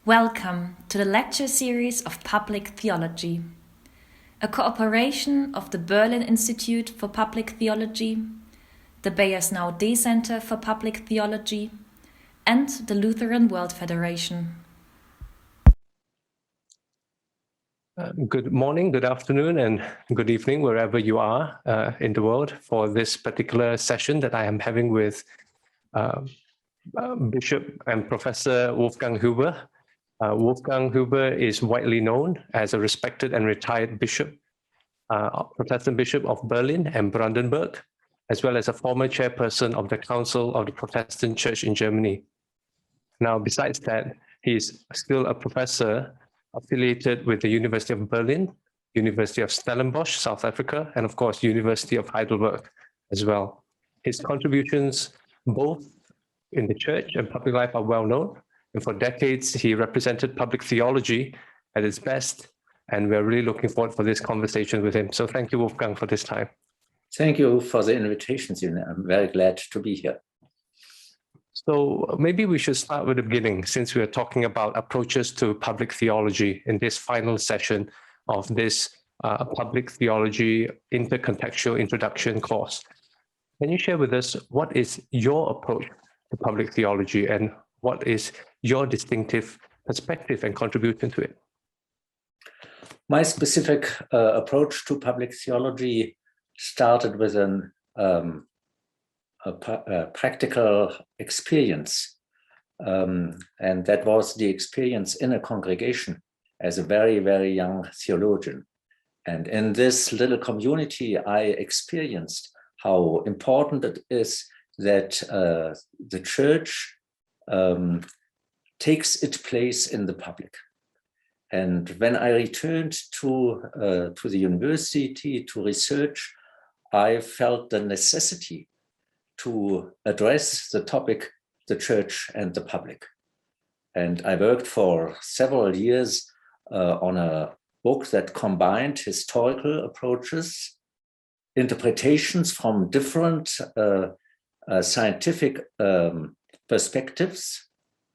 Welcome to the lecture series of Public Theology, a cooperation of the Berlin Institute for Public Theology, the Bayersnau D Center for Public Theology, and the Lutheran World Federation. Good morning, good afternoon, and good evening, wherever you are in the world, for this particular session that I am having with Bishop and Professor Wolfgang Huber. Wolfgang Huber is widely known as a respected and retired bishop, Protestant Bishop of Berlin and Brandenburg, as well as a former chairperson of the Council of the Protestant Church in Germany. Now, besides that, he is still a professor affiliated with the University of Berlin, University of Stellenbosch, South Africa, and of course, University of Heidelberg as well. His contributions both in the church and public life are well known. And for decades, he represented public theology at its best. And we're really looking forward for this conversation with him. So thank you, Wolfgang, for this time. Thank you for the invitation, Sivin. I'm very glad to be here. So maybe we should start with the beginning, since we're talking about approaches to public theology in this final session of this public theology intercontextual introduction course. Can you share with us what is your approach to public theology and what is your distinctive perspective and contribution to it? My specific approach to public theology started with a practical experience. And that was the experience in a congregation as a very, very young theologian. And in this little community, I experienced how important it is that the church takes its place in the public. And when I returned to the university to research, I felt the necessity to address the topic, the church and the public. And I worked for several years on a book that combined historical approaches, interpretations from different scientific perspectives,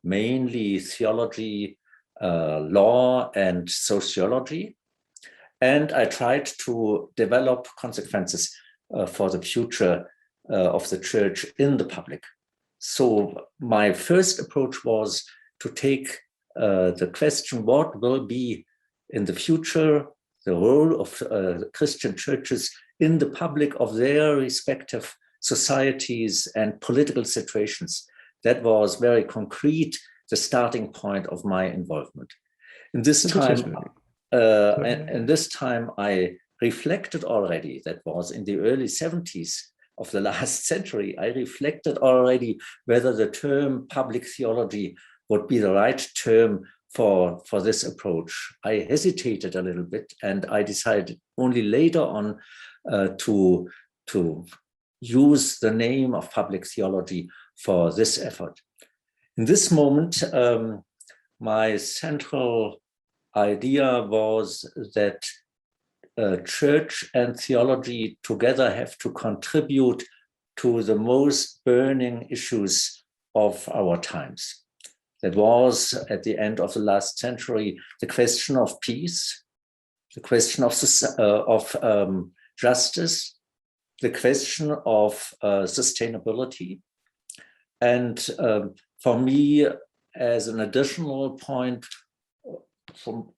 mainly theology, law, and sociology. And I tried to develop consequences for the future of the church in the public. So my first approach was to take the question, what will be in the future the role of Christian churches in the public of their respective societies and political situations. That was very concrete, the starting point of my involvement. In this time, I reflected already, that was in the early 70s of the last century, I reflected already whether the term public theology would be the right term for this approach. I hesitated a little bit, and I decided only later on to use the name of public theology for this effort. In this moment, my central idea was that church and theology together have to contribute to the most burning issues of our times. That was, at the end of the last century, the question of peace, the question of justice, the question of sustainability. And for me, as an additional point,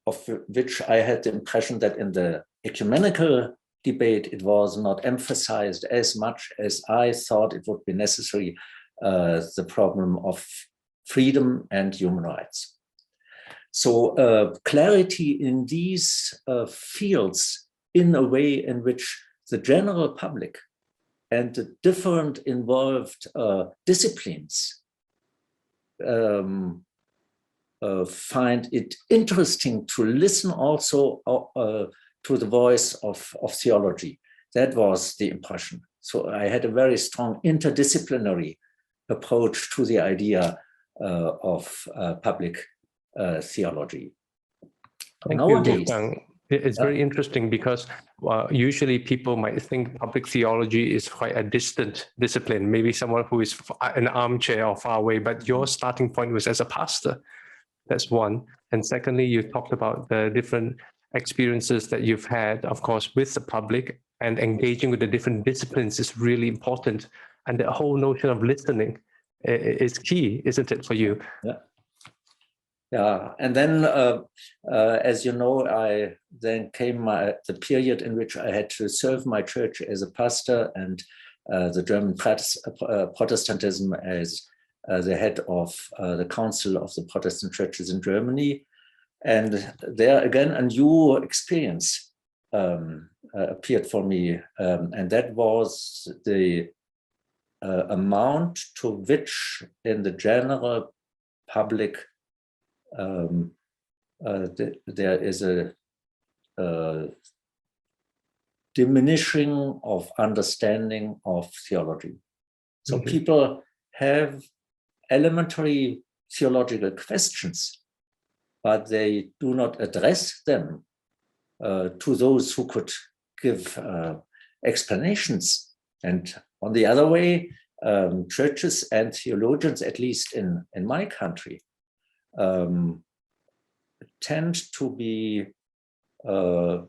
of which I had the impression that in the ecumenical debate, it was not emphasized as much as I thought it would be necessary, the problem of freedom and human rights. So clarity in these fields, in a way in which the general public and the different involved disciplines find it interesting to listen also to the voice of theology. That was the impression. So I had a very strong interdisciplinary approach to the idea of public theology. Nowadays, it's very interesting because usually people might think public theology is quite a distant discipline, maybe someone who is in an armchair or far away, but your starting point was as a pastor. That's one. And secondly, you talked about the different experiences that you've had, of course, with the public, and engaging with the different disciplines is really important. And the whole notion of listening is key, isn't it, for you? Yeah. Yeah, and then, as you know, then came the period in which I had to serve my church as a pastor, and the German Protestantism as the head of the Council of the Protestant Churches in Germany. And there again, a new experience appeared for me, and that was the amount to which in the general public there is a diminishing of understanding of theology. So people have elementary theological questions, but they do not address them to those who could give explanations. And on the other way, churches and theologians, at least in my country, tend to be to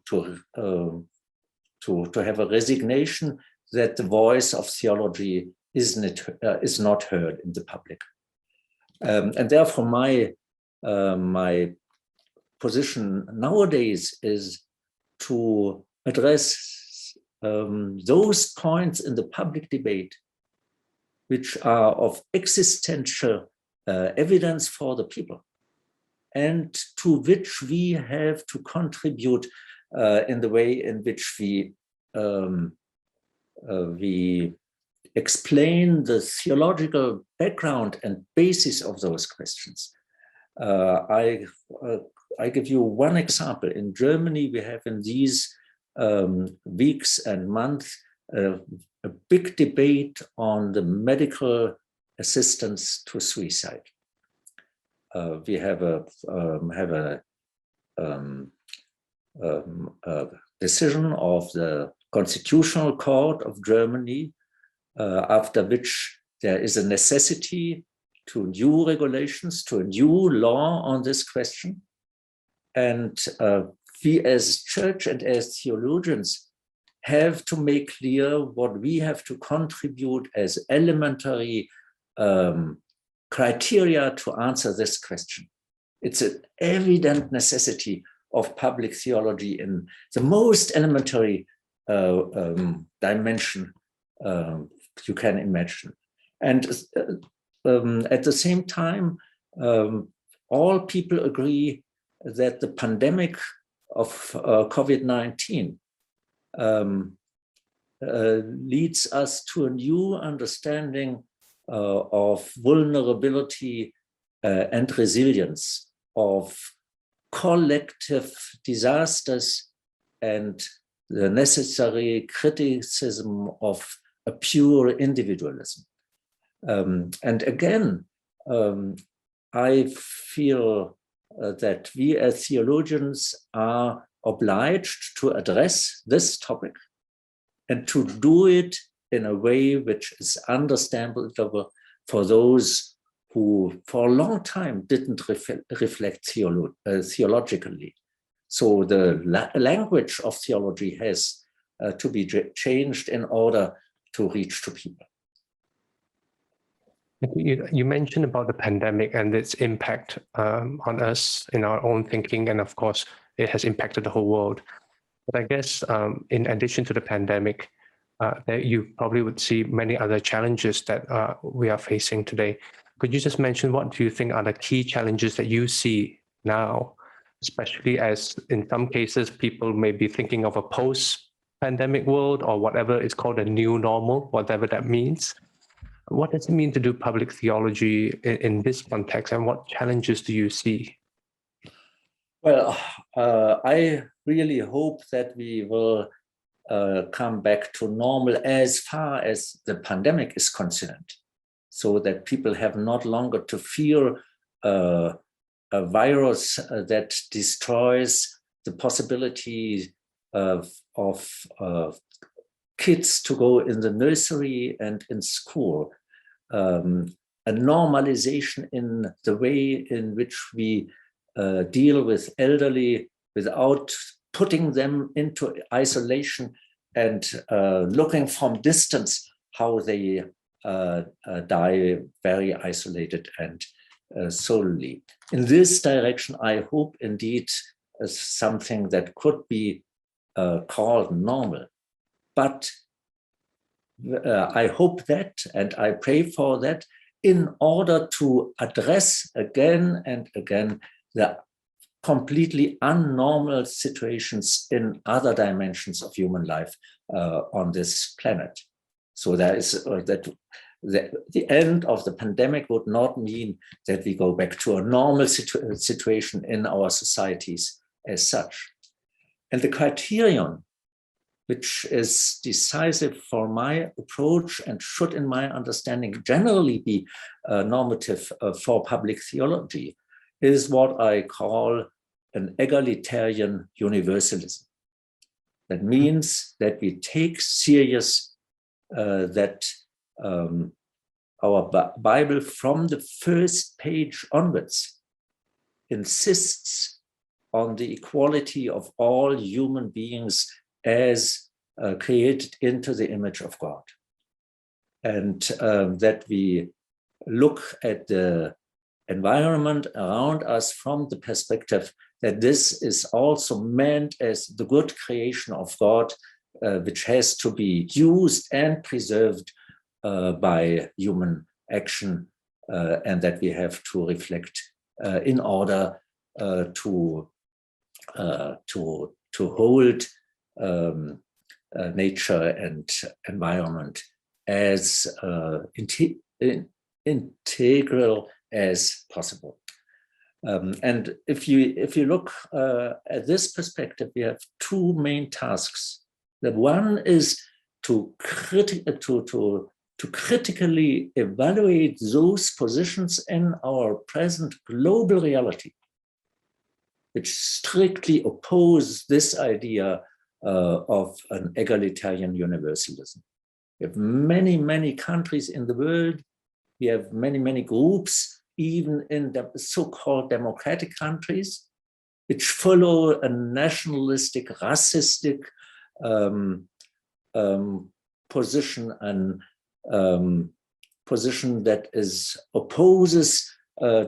have a resignation that the voice of theology is not heard in the public, and therefore my position nowadays is to address those points in the public debate which are of existential evidence for the people, and to which we have to contribute in the way in which we explain the theological background and basis of those questions. I give you one example. In Germany, we have in these weeks and months a big debate on the medical assistance to suicide. We have a decision of the Constitutional Court of Germany, after which there is a necessity to new regulations, to a new law on this question. And we as church and as theologians have to make clear what we have to contribute as elementary criteria to answer this question. It's an evident necessity of public theology in the most elementary dimension you can imagine. And at the same time, all people agree that the pandemic of COVID-19 leads us to a new understanding of vulnerability and resilience, of collective disasters, and the necessary criticism of a pure individualism. And again, I feel that we as theologians are obliged to address this topic and to do it in a way which is understandable for those who for a long time didn't reflect theologically. So the language of theology has to be changed in order to reach to people. You mentioned about the pandemic and its impact on us in our own thinking, and of course, it has impacted the whole world. But I guess in addition to the pandemic, that you probably would see many other challenges that we are facing today. Could you just mention what do you think are the key challenges that you see now, especially as in some cases people may be thinking of a post-pandemic world or whatever is called a new normal, whatever that means? What does it mean to do public theology in this context, and what challenges do you see? Well, I really hope that we will come back to normal as far as the pandemic is concerned, so that people have not longer to fear a virus that destroys the possibility of kids to go in the nursery and in school. a normalization in the way in which we deal with elderly without putting them into isolation and looking from distance how they die very isolated and solely. In this direction, I hope indeed something that could be called normal. But I hope that, and I pray for that, in order to address again and again the completely unnormal situations in other dimensions of human life on this planet. So there is that the end of the pandemic would not mean that we go back to a normal situation in our societies as such. And the criterion which is decisive for my approach and should, in my understanding, generally be normative for public theology, is what I call an egalitarian universalism. That means that we take serious that our Bible from the first page onwards insists on the equality of all human beings as created into the image of God. And that we look at the environment around us from the perspective that this is also meant as the good creation of God, which has to be used and preserved by human action, and that we have to reflect in order to hold nature and environment as integral as possible. And if you look at this perspective, we have two main tasks. The one is to critically evaluate those positions in our present global reality, which strictly oppose this idea of an egalitarian universalism. We have many, many countries in the world. We have many, many groups, even in the so-called democratic countries, which follow a nationalistic, racistic position, and position that opposes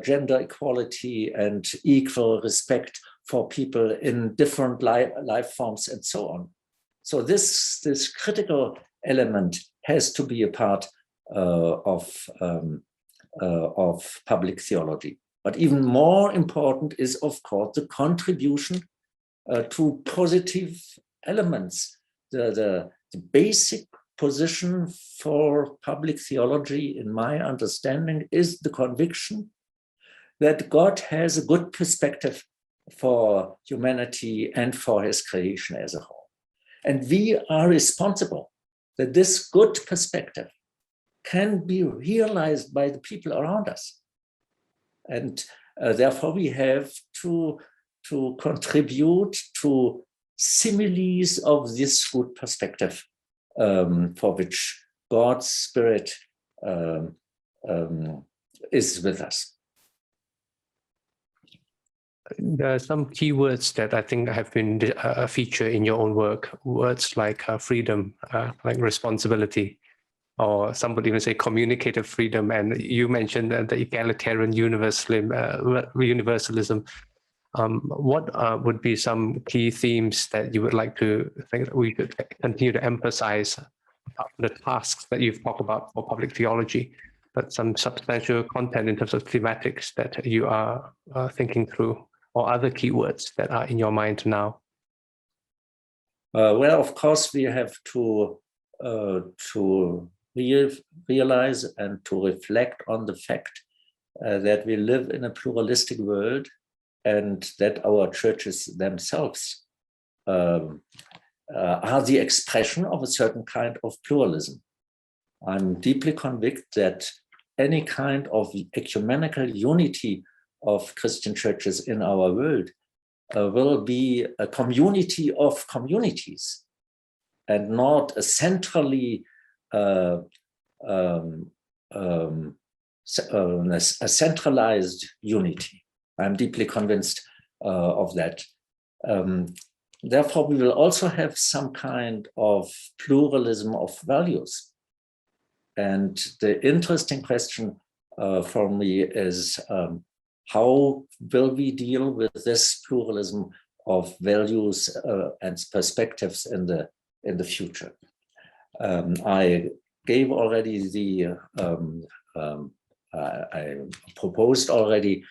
gender equality and equal respect for people in different life forms and so on. So this critical element has to be a part of public theology. But even more important is, of course, the contribution to positive elements. The basic position for public theology, in my understanding, is the conviction that God has a good perspective for humanity and for his creation as a whole. And we are responsible that this good perspective can be realized by the people around us. And therefore we have to contribute to similes of this good perspective for which God's Spirit is with us. There are some keywords that I think have been a feature in your own work. Words like freedom, like responsibility, or some would even say communicative freedom. And you mentioned the egalitarian universalism. What would be some key themes that you would like to think that we could continue to emphasize apart from the tasks that you've talked about for public theology, but some substantial content in terms of thematics that you are thinking through, or other keywords that are in your mind now? Well, of course, we have to realize and to reflect on the fact that we live in a pluralistic world, and that our churches themselves are the expression of a certain kind of pluralism. I'm deeply convinced that any kind of ecumenical unity of Christian churches in our world will be a community of communities, and not a centrally a centralized unity. I'm deeply convinced of that. Therefore, we will also have some kind of pluralism of values. And the interesting question for me is how will we deal with this pluralism of values and perspectives in the future? I gave already the I proposed already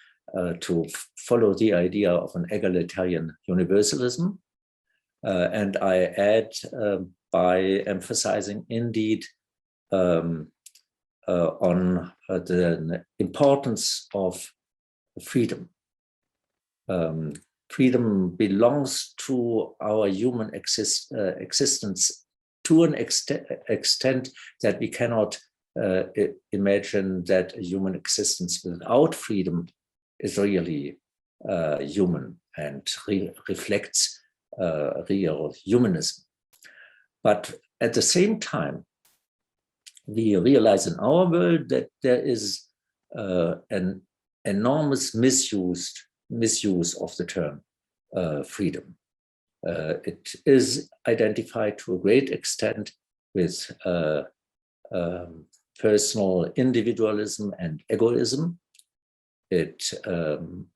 to follow the idea of an egalitarian universalism, and I add by emphasizing indeed on the importance of freedom. Freedom belongs to our human existence to an extent that we cannot imagine that a human existence without freedom is really human and reflects real humanism. But at the same time, we realize in our world that there is an enormous misuse of the term freedom. It is identified to a great extent with personal individualism and egoism. It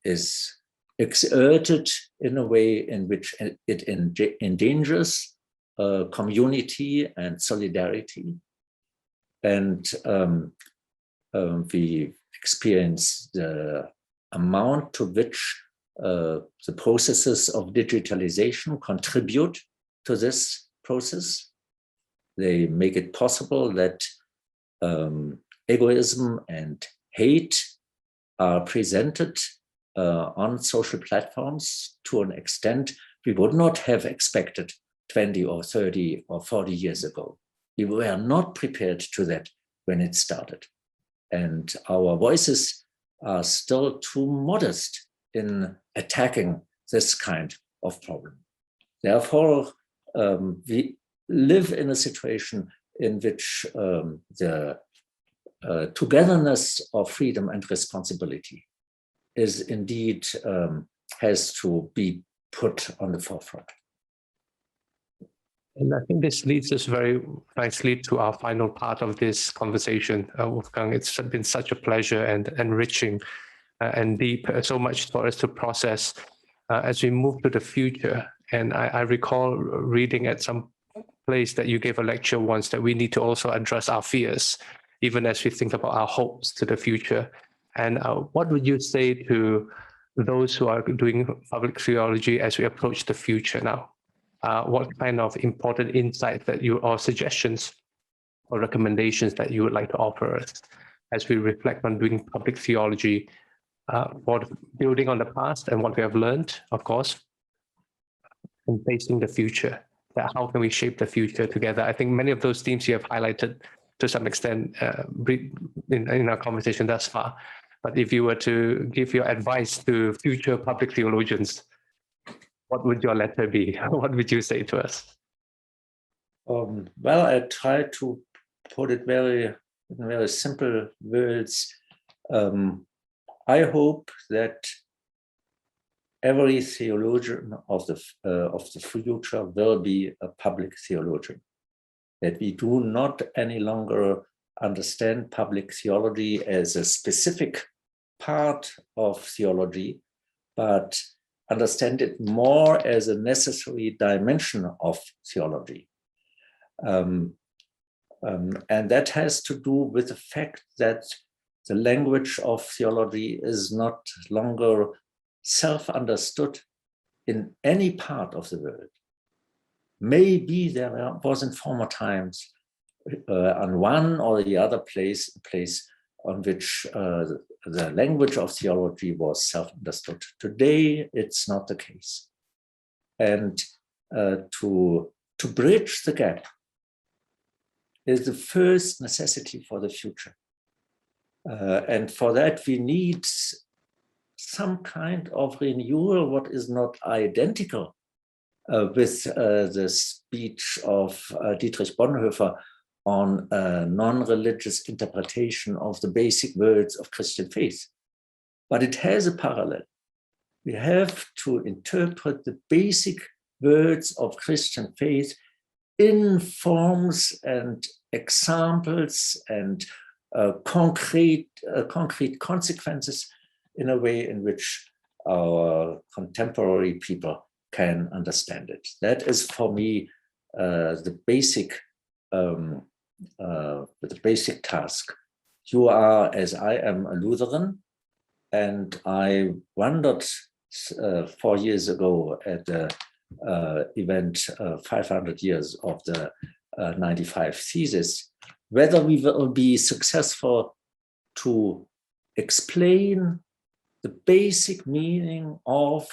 is exerted in a way in which it endangers community and solidarity. And we experience the amount to which the processes of digitalization contribute to this process. They make it possible that egoism and hate are presented on social platforms to an extent we would not have expected 20 or 30 or 40 years ago. We were not prepared to that when it started. And our voices are still too modest in attacking this kind of problem. Therefore, we live in a situation in which the togetherness of freedom and responsibility is indeed has to be put on the forefront. And I think this leads us very nicely to our final part of this conversation, Wolfgang. It's been such a pleasure and enriching and deep, so much for us to process as we move to the future. And I recall reading at some place that you gave a lecture once that we need to also address our fears, even as we think about our hopes to the future. And what would you say to those who are doing public theology as we approach the future now? What kind of important insights that you, or suggestions or recommendations that you would like to offer us as we reflect on doing public theology, for building on the past and what we have learned, of course, and facing the future? That how can we shape the future together? I think many of those themes you have highlighted to some extent in our conversation thus far. But if you were to give your advice to future public theologians, what would your letter be? What would you say to us? Well, I try to put it in very simple words. I hope that every theologian of the future will be a public theologian. That we do not any longer understand public theology as a specific part of theology, but understand it more as a necessary dimension of theology. And that has to do with the fact that the language of theology is not longer self-understood in any part of the world. Maybe there was in former times on one or the other place on which the language of theology was self-understood. Today, it's not the case. And to bridge the gap is the first necessity for the future. And for that, we need some kind of renewal, what is not identical with the speech of Dietrich Bonhoeffer on a non-religious interpretation of the basic words of Christian faith. But it has a parallel. We have to interpret the basic words of Christian faith in forms and examples and concrete consequences in a way in which our contemporary people can understand it. That is for me the basic task. You are, as I am, a Lutheran, and I wondered 4 years ago at the event 500 years of the 95 Thesis, whether we will be successful to explain the basic meaning of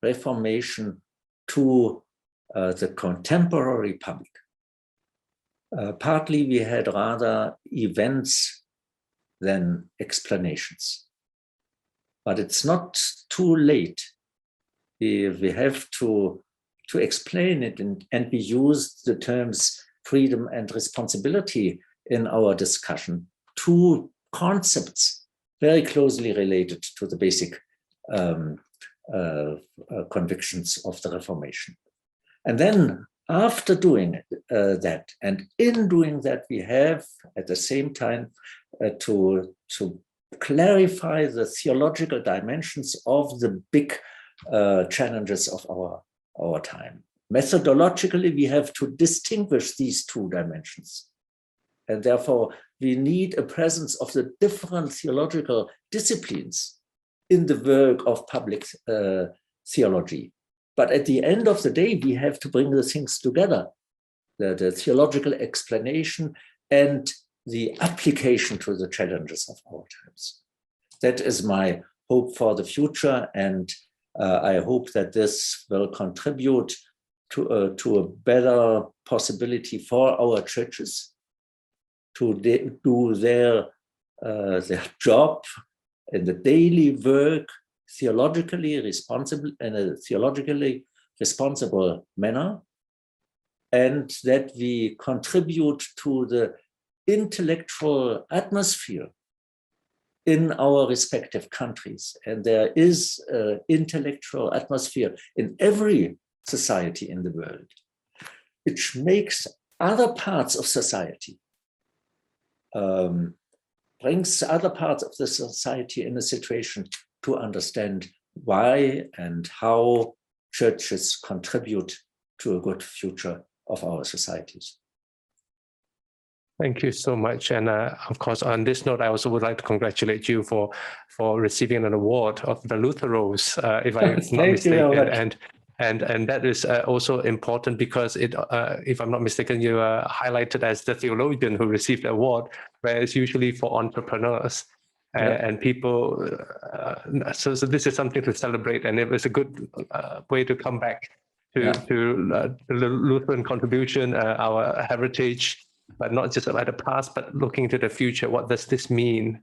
Reformation to the contemporary public. Partly we had rather events than explanations. But it's not too late. We have to explain it, and we use the terms freedom and responsibility in our discussion, two concepts very closely related to the basic convictions of the Reformation. And then after doing that, and in doing that, we have at the same time to clarify the theological dimensions of the big challenges of our time. Methodologically, we have to distinguish these two dimensions. And therefore, we need a presence of the different theological disciplines in the work of public theology. But at the end of the day, we have to bring the things together, the theological explanation and the application to the challenges of our times. That is my hope for the future, and I hope that this will contribute to a better possibility for our churches to do their job in the daily work theologically responsible, in a theologically responsible manner, and that we contribute to the intellectual atmosphere in our respective countries. And there is an intellectual atmosphere in every society in the world, which makes other parts of society, brings other parts of the society in a situation to understand why and how churches contribute to a good future of our societies. Thank you so much. And of course, on this note, I also would like to congratulate you for receiving an award of the Luther Rose, if I'm not mistaken. And that is also important because it, if I'm not mistaken, you are highlighted as the theologian who received the award, whereas usually for entrepreneurs and people. So this is something to celebrate, and it was a good way to come back to the Lutheran contribution, our heritage, but not just about the past, but looking to the future. What does this mean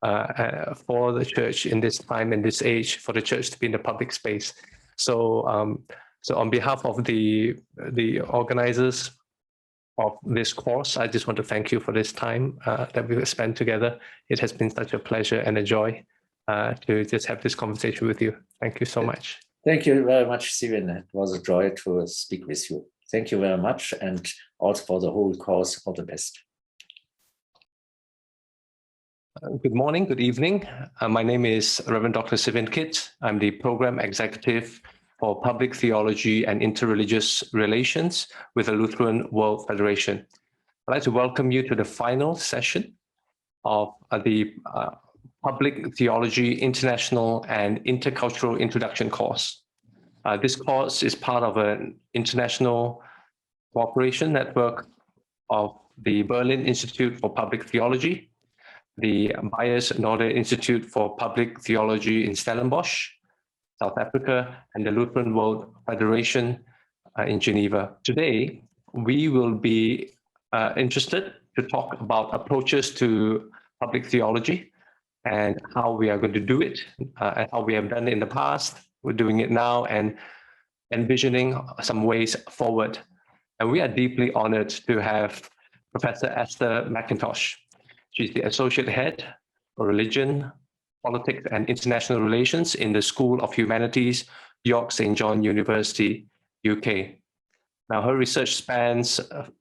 for the church in this time, in this age, for the church to be in the public space? So, so on behalf of the organizers of this course, I just want to thank you for this time that we've spent together. It has been such a pleasure and a joy to just have this conversation with you. Thank you so much. Thank you very much, Sivin. It was a joy to speak with you. Thank you very much, and also for the whole course, all the best. Good morning, good evening. My name is Reverend Dr. Sivin Kit. I'm the Program Executive for Public Theology and Interreligious Relations with the Lutheran World Federation. I'd like to welcome you to the final session of the Public Theology International and Intercultural Introduction course. This course is part of an international cooperation network of the Berlin Institute for Public Theology, the Bias Nordic Institute for Public Theology in Stellenbosch, South Africa, and the Lutheran World Federation in Geneva. Today, we will be interested to talk about approaches to public theology and how we are going to do it, and how we have done it in the past, we're doing it now, and envisioning some ways forward. And we are deeply honored to have Professor Esther Mcintosh. She's the Associate Head for Religion, Politics and International Relations in the School of Humanities, York St. John University, UK. Now, her research spans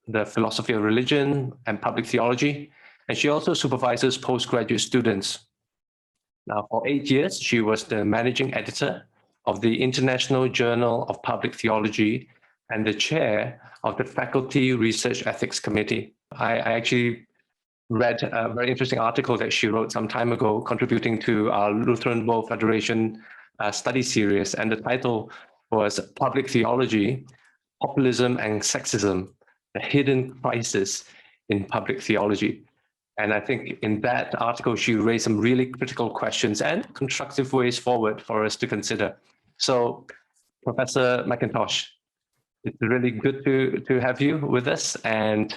the philosophy of religion and public theology, and she also supervises postgraduate students. Now, for 8 years, she was the managing editor of the International Journal of Public Theology and the chair of the Faculty Research Ethics Committee. I actually read a very interesting article that she wrote some time ago, contributing to our Lutheran World Federation study series, and the title was Public Theology, Populism and Sexism, the Hidden Crisis in Public Theology. And I think in that article, she raised some really critical questions and constructive ways forward for us to consider. So, Professor Mcintosh, it's really good to have you with us, and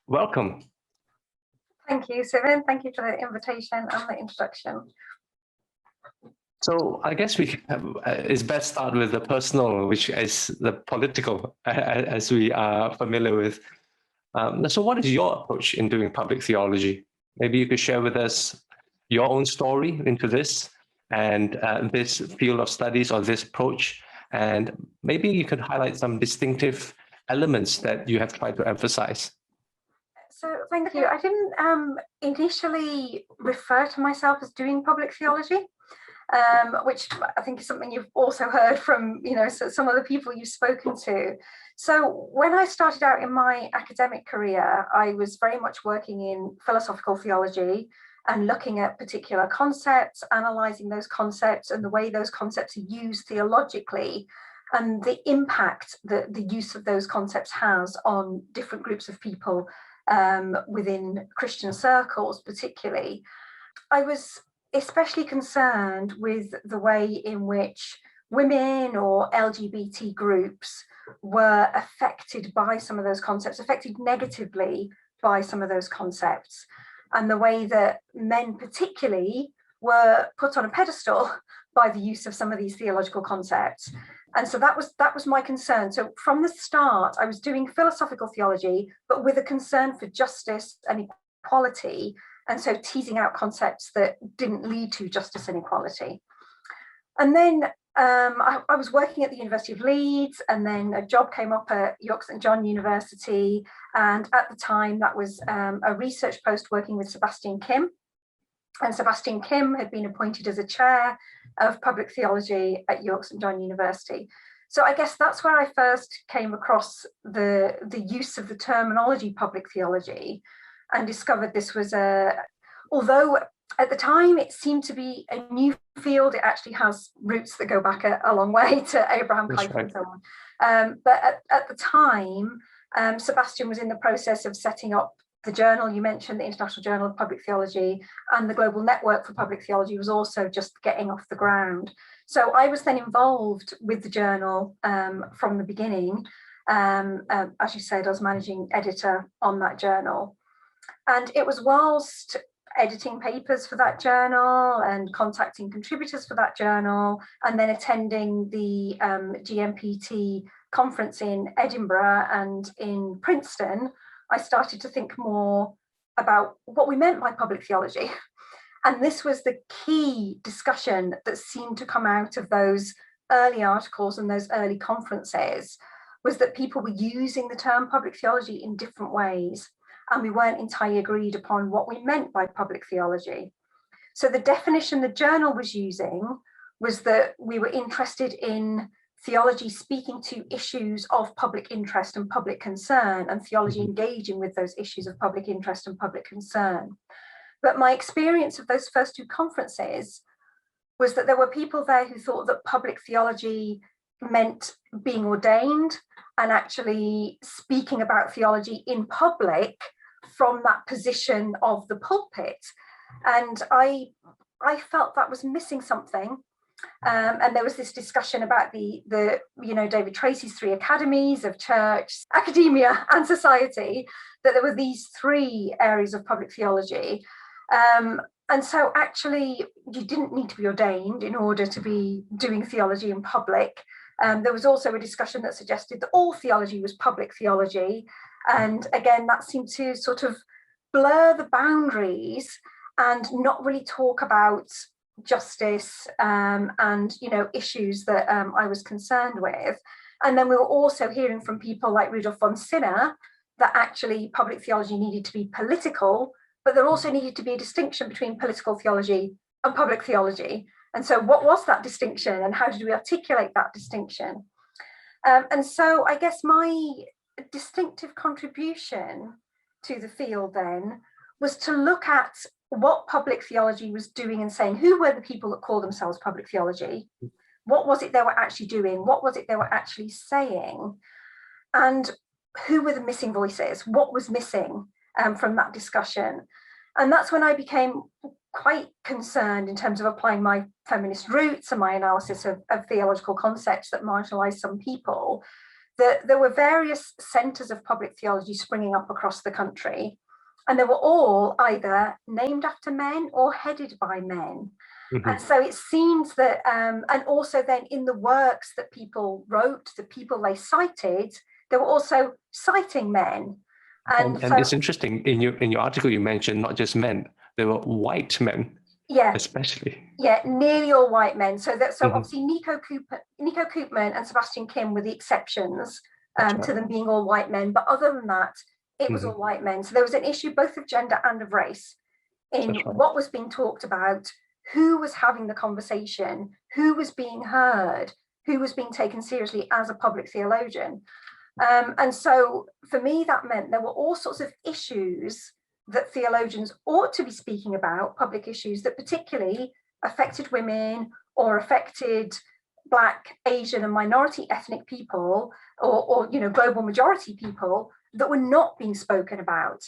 welcome. Thank you, Sivin. Thank you for the invitation and the introduction. So I guess it's best start with the personal, which is the political, as we are familiar with. So what is your approach in doing public theology? Maybe you could share with us your own story into this and this field of studies or this approach. And maybe you could highlight some distinctive elements that you have tried to emphasize. So thank you. I didn't initially refer to myself as doing public theology, which I think is something you've also heard from, some of the people you've spoken to. So when I started out in my academic career, I was very much working in philosophical theology and looking at particular concepts, analysing those concepts and the way those concepts are used theologically, and the impact that the use of those concepts has on different groups of people within Christian circles particularly. I was especially concerned with the way in which women or LGBT groups were affected by some of those concepts, affected negatively by some of those concepts, and the way that men particularly were put on a pedestal by the use of some of these theological concepts. And so that was my concern. So from the start, I was doing philosophical theology, but with a concern for justice and equality, and so teasing out concepts that didn't lead to justice and equality. And then I was working at the University of Leeds, and then a job came up at York St. John University. And at the time, that was a research post working with Sebastian Kim. And Sebastian Kim had been appointed as a chair of public theology at York St. John University. So I guess that's where I first came across the use of the terminology public theology, and discovered this was although at the time it seemed to be a new field, it actually has roots that go back a long way to Abraham Kuyper and so on. But at the time, Sebastian was in the process of setting up the journal you mentioned, the International Journal of Public Theology, and the Global Network for Public Theology was also just getting off the ground. So I was then involved with the journal from the beginning. As you said, I was managing editor on that journal. And it was whilst editing papers for that journal and contacting contributors for that journal, and then attending the GMPT conference in Edinburgh and in Princeton, I started to think more about what we meant by public theology. And this was the key discussion that seemed to come out of those early articles and those early conferences, was that people were using the term public theology in different ways, and we weren't entirely agreed upon what we meant by public theology. So the definition the journal was using was that we were interested in theology speaking to issues of public interest and public concern, and theology engaging with those issues of public interest and public concern. But my experience of those first two conferences was that there were people there who thought that public theology meant being ordained and actually speaking about theology in public from that position of the pulpit. And I felt that was missing something. And there was this discussion about the David Tracy's 3 academies of church, academia and society, that there were these 3 areas of public theology. And so actually you didn't need to be ordained in order to be doing theology in public. There was also a discussion that suggested that all theology was public theology. And again, that seemed to sort of blur the boundaries and not really talk about justice and, you know, issues that I was concerned with. And then we were also hearing from people like Rudolf von Sinner that actually public theology needed to be political, but there also needed to be a distinction between political theology and public theology. And so what was that distinction and how did we articulate that distinction? And so I guess my distinctive contribution to the field then was to look at what public theology was doing and saying, who were the people that call themselves public theology? What was it they were actually doing? What was it they were actually saying? And who were the missing voices? What was missing from that discussion? And that's when I became quite concerned in terms of applying my feminist roots and my analysis of theological concepts that marginalize some people, that there were various centers of public theology springing up across the country, and they were all either named after men or headed by men. Mm-hmm. And so it seems that, and also then in the works that people wrote, the people they cited, they were also citing men. And so, it's interesting, in your article you mentioned not just men, they were white men, yeah, especially. Yeah, nearly all white men. So that Mm-hmm. Obviously Nico Koopman and Sebastian Kim were the exceptions to them being all white men. But other than that, it was all white men. So there was an issue both of gender and of race in what was being talked about, who was having the conversation, who was being heard, who was being taken seriously as a public theologian. And so for me, that meant there were all sorts of issues that theologians ought to be speaking about, public issues that particularly affected women or affected Black, Asian and minority ethnic people or you know, global majority people that were not being spoken about.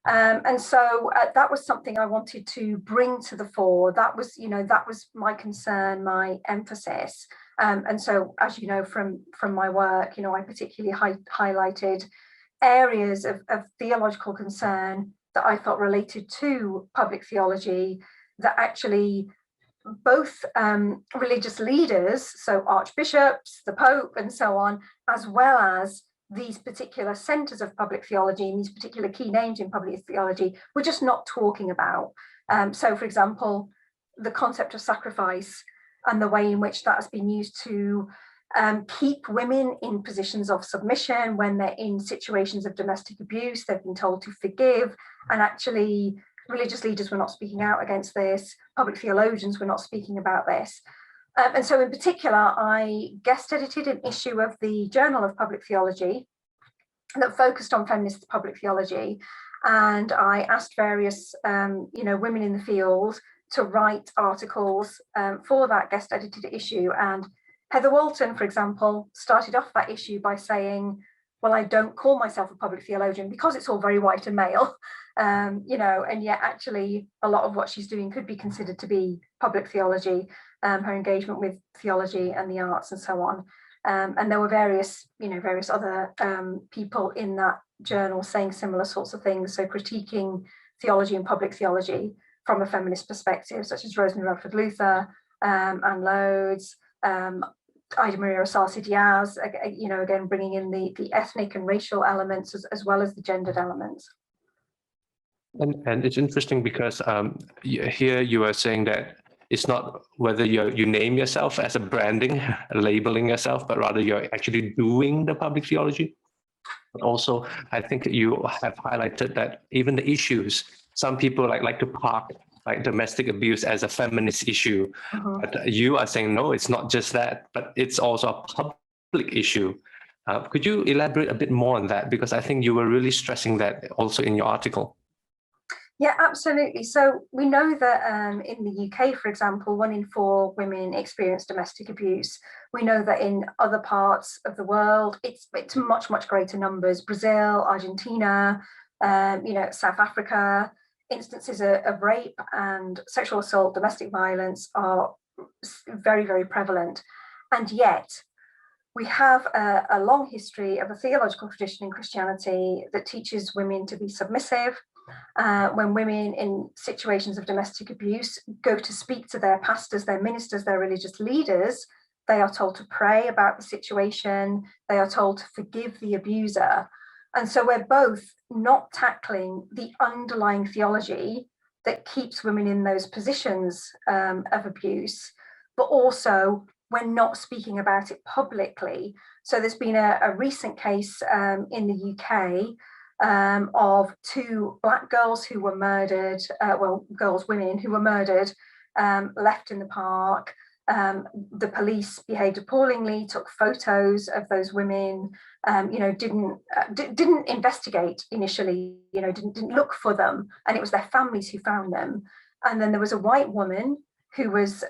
And so that was something I wanted to bring to the fore. That was, you know, that was my concern, my emphasis. And so, as you know, from my work, you know, I particularly highlighted areas of theological concern that I felt related to public theology, that actually both religious leaders, so archbishops, the Pope and so on, as well as these particular centers of public theology and these particular key names in public theology, we're just not talking about. So, for example, the concept of sacrifice and the way in which that has been used to keep women in positions of submission when they're in situations of domestic abuse. They've been told to forgive, and actually religious leaders were not speaking out against this. Public theologians were not speaking about this. And so in particular, I guest edited an issue of the Journal of Public Theology that focused on feminist public theology. And I asked various you know, women in the field to write articles for that guest edited issue. And Heather Walton, for example, started off that issue by saying, well, I don't call myself a public theologian because it's all very white and male, you know, and yet actually a lot of what she's doing could be considered to be public theology, her engagement with theology and the arts and so on. And there were various, you know, various other people in that journal saying similar sorts of things. So critiquing theology and public theology from a feminist perspective, such as Rosemary Radford Luther, Anne Loades, Ida Maria Rosales Diaz, you know, again, bringing in the ethnic and racial elements as well as the gendered elements. And it's interesting because here you are saying that it's not whether you name yourself as a branding, labeling yourself, but rather you're actually doing the public theology. But also, I think you have highlighted that even the issues, some people like to park like domestic abuse as a feminist issue. But you are saying, no, it's not just that, but it's also a public issue. Could you elaborate a bit more on that? Because I think you were really stressing that also in your article. Yeah, absolutely. So we know that in the UK, for example, 1 in 4 women experience domestic abuse. We know that in other parts of the world, it's much, much greater numbers. Brazil, Argentina, you know, South Africa, instances of rape and sexual assault, domestic violence are very, very prevalent. And yet we have a long history of a theological tradition in Christianity that teaches women to be submissive. When women in situations of domestic abuse go to speak to their pastors, their ministers, their religious leaders, they are told to pray about the situation. They are told to forgive the abuser. And so we're both not tackling the underlying theology that keeps women in those positions of abuse, but also we're not speaking about it publicly. So there's been a recent case in the UK of 2 Black girls who were murdered, women who were murdered, left in the park. The police behaved appallingly, took photos of those women, didn't investigate initially, didn't look for them, and it was their families who found them. And then there was a white woman who was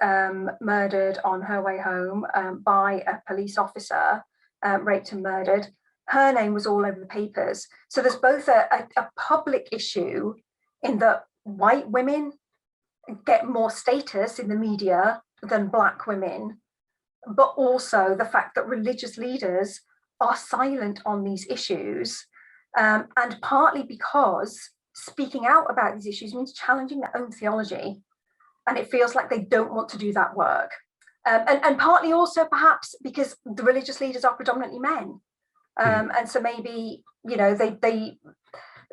murdered on her way home by a police officer, raped and murdered. Her name was all over the papers. So there's both a public issue in that white women get more status in the media than Black women, but also the fact that religious leaders are silent on these issues, and partly because speaking out about these issues means challenging their own theology, and it feels like they don't want to do that work, and partly also perhaps because the religious leaders are predominantly men, and so maybe they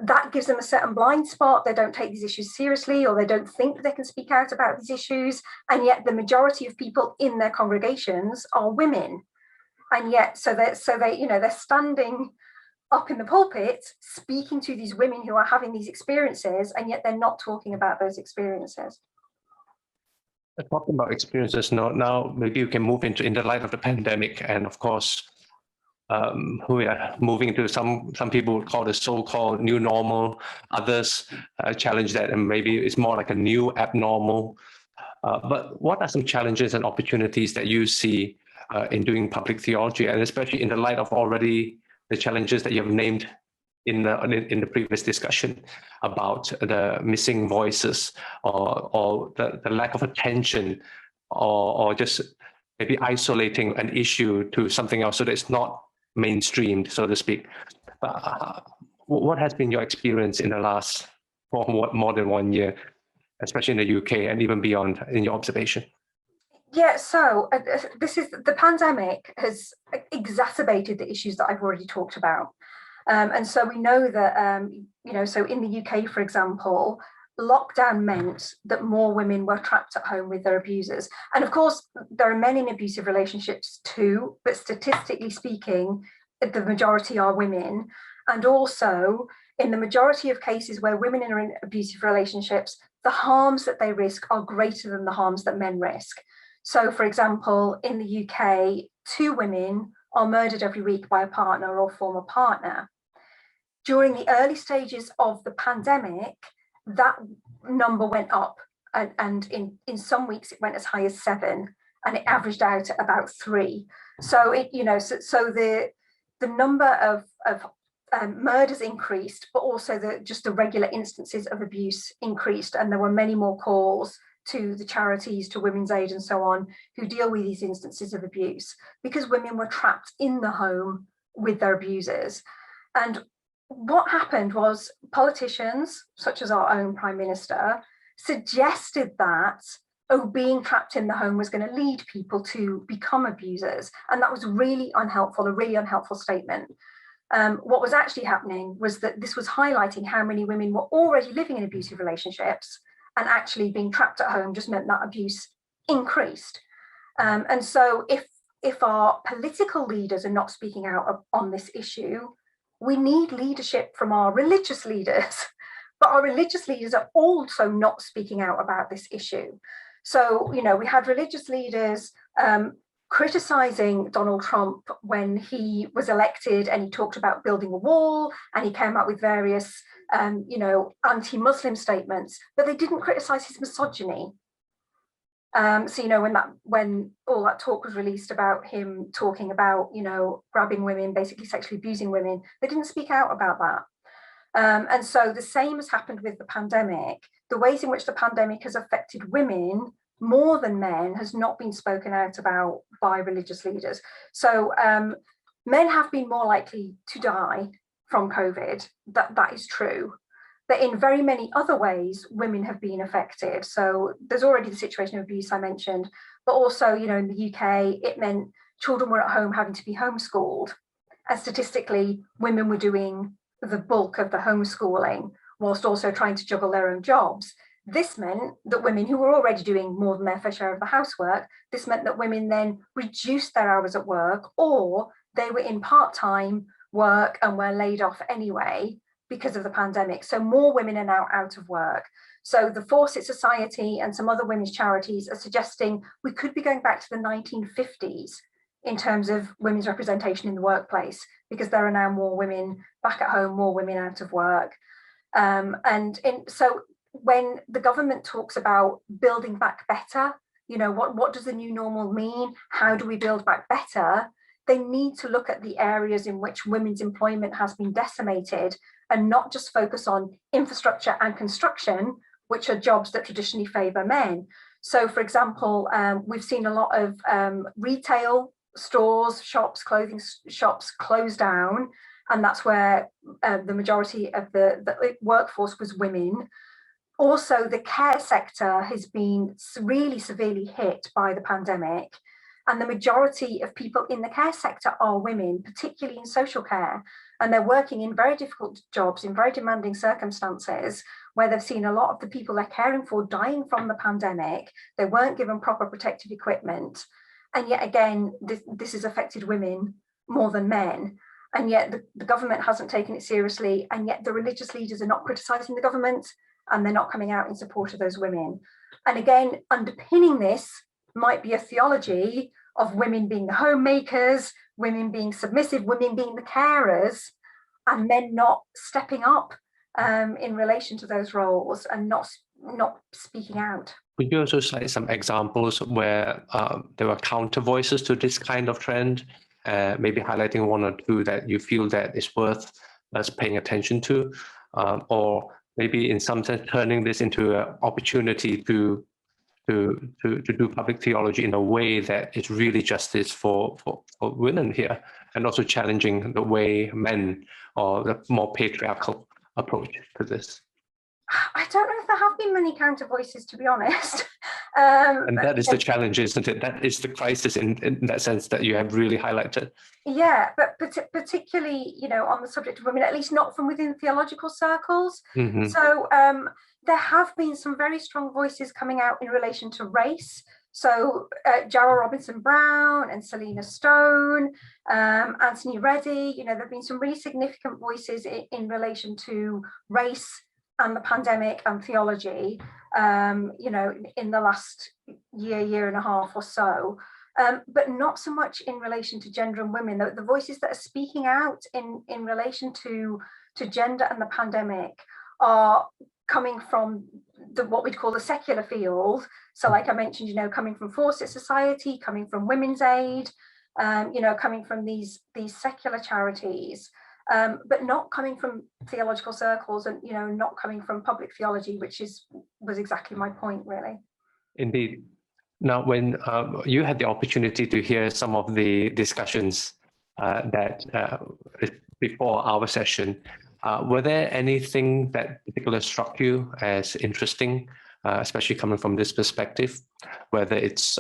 that gives them a certain blind spot. They don't take these issues seriously, or they don't think they can speak out about these issues. And yet the majority of people in their congregations are women. And yet, so they're standing up in the pulpit, speaking to these women who are having these experiences, and yet they're not talking about those experiences. Talking about experiences now, maybe you can move into in the light of the pandemic, and of course, we are moving into some people would call the so-called new normal. Others challenge that, and maybe it's more like a new abnormal. But what are some challenges and opportunities that you see in doing public theology, and especially in the light of already the challenges that you have named in the previous discussion about the missing voices, or the lack of attention, or just maybe isolating an issue to something else so that it's not mainstreamed, so to speak. What has been your experience in the last more than 1 year, especially in the UK and even beyond, in your observation? Yeah, so the pandemic has exacerbated the issues that I've already talked about. And so we know that, so in the UK, for example, lockdown meant that more women were trapped at home with their abusers. And of course, there are men in abusive relationships too, but statistically speaking, the majority are women. And also, in the majority of cases where women are in abusive relationships, the harms that they risk are greater than the harms that men risk. So, for example, in the UK, 2 women are murdered every week by a partner or former partner. During the early stages of the pandemic, that number went up, and in some weeks it went as high as 7, and it averaged out at about 3. So the number of murders increased, but also the regular instances of abuse increased, and there were many more calls to the charities, to Women's Aid and so on, who deal with these instances of abuse, because women were trapped in the home with their abusers. And what happened was politicians, such as our own Prime Minister, suggested that being trapped in the home was going to lead people to become abusers. And that was really unhelpful, a really unhelpful statement. What was actually happening was that this was highlighting how many women were already living in abusive relationships, and actually being trapped at home just meant that abuse increased. And so if our political leaders are not speaking out on this issue, we need leadership from our religious leaders, but our religious leaders are also not speaking out about this issue. So, we had religious leaders criticizing Donald Trump when he was elected, and he talked about building a wall, and he came out with various, anti-Muslim statements, but they didn't criticize his misogyny. So, when all that talk was released about him talking about, grabbing women, basically sexually abusing women, they didn't speak out about that. And so the same has happened with the pandemic. The ways in which the pandemic has affected women more than men has not been spoken out about by religious leaders. So men have been more likely to die from COVID. That is true. But in very many other ways, women have been affected. So there's already the situation of abuse I mentioned, but also, in the UK, it meant children were at home having to be homeschooled. and statistically women were doing the bulk of the homeschooling whilst also trying to juggle their own jobs. This meant that women who were already doing more than their fair share of the housework, this meant that women then reduced their hours at work, or they were in part-time work and were laid off anyway because of the pandemic. So more women are now out of work. So the Fawcett Society and some other women's charities are suggesting we could be going back to the 1950s in terms of women's representation in the workplace, because there are now more women back at home, more women out of work. So when the government talks about building back better, you know, what does the new normal mean? How do we build back better? They need to look at the areas in which women's employment has been decimated and not just focus on infrastructure and construction, which are jobs that traditionally favour men. So, for example, we've seen a lot of retail stores, shops, clothing shops close down, and that's where the majority of the workforce was women. Also, the care sector has been really severely hit by the pandemic, and the majority of people in the care sector are women, particularly in social care, and they're working in very difficult jobs in very demanding circumstances where they've seen a lot of the people they're caring for dying from the pandemic. They weren't given proper protective equipment, and yet again, this has affected women more than men. And yet the government hasn't taken it seriously, and yet the religious leaders are not criticising the government, and they're not coming out in support of those women. And again, underpinning this might be a theology of women being the homemakers, women being submissive, women being the carers, and men not stepping up in relation to those roles and not speaking out. Could you also cite some examples where there were counter voices to this kind of trend? Maybe highlighting one or two that you feel that is worth us paying attention to, or maybe in some sense turning this into an opportunity to do public theology in a way that is really justice for women here, and also challenging the way men or the more patriarchal approach to this. I don't know if there have been many counter voices, to be honest. And that is the challenge, isn't it? That is the crisis in that sense that you have really highlighted. Yeah, but particularly, you know, on the subject of women, at least not from within theological circles. Mm-hmm. So there have been some very strong voices coming out in relation to race. So Jarrell Robinson Brown and Selena Stone, Anthony Reddy, you know, there have been some really significant voices in relation to race and the pandemic and theology, you know, in the last year and a half or so, but not so much in relation to gender and women. The voices that are speaking out in relation to gender and the pandemic are coming from what we'd call the secular field. So like I mentioned, you know, coming from Fawcett Society, coming from Women's Aid, you know, coming from these secular charities. But not coming from theological circles, and you know, not coming from public theology, which was exactly my point, really. Indeed. Now, when you had the opportunity to hear some of the discussions that before our session, were there anything that particularly struck you as interesting, especially coming from this perspective, whether it's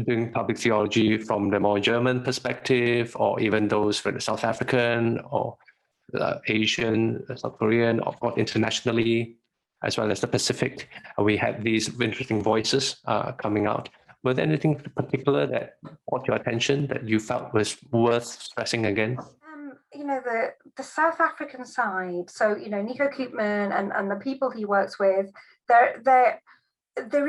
doing public theology from the more German perspective, or even those from the South African or Asian, South Korean, or internationally, as well as the Pacific? We had these interesting voices coming out. Was there anything particular that caught your attention that you felt was worth stressing again? You know, the South African side, so, you know, Nico Koopman and the people he works with, there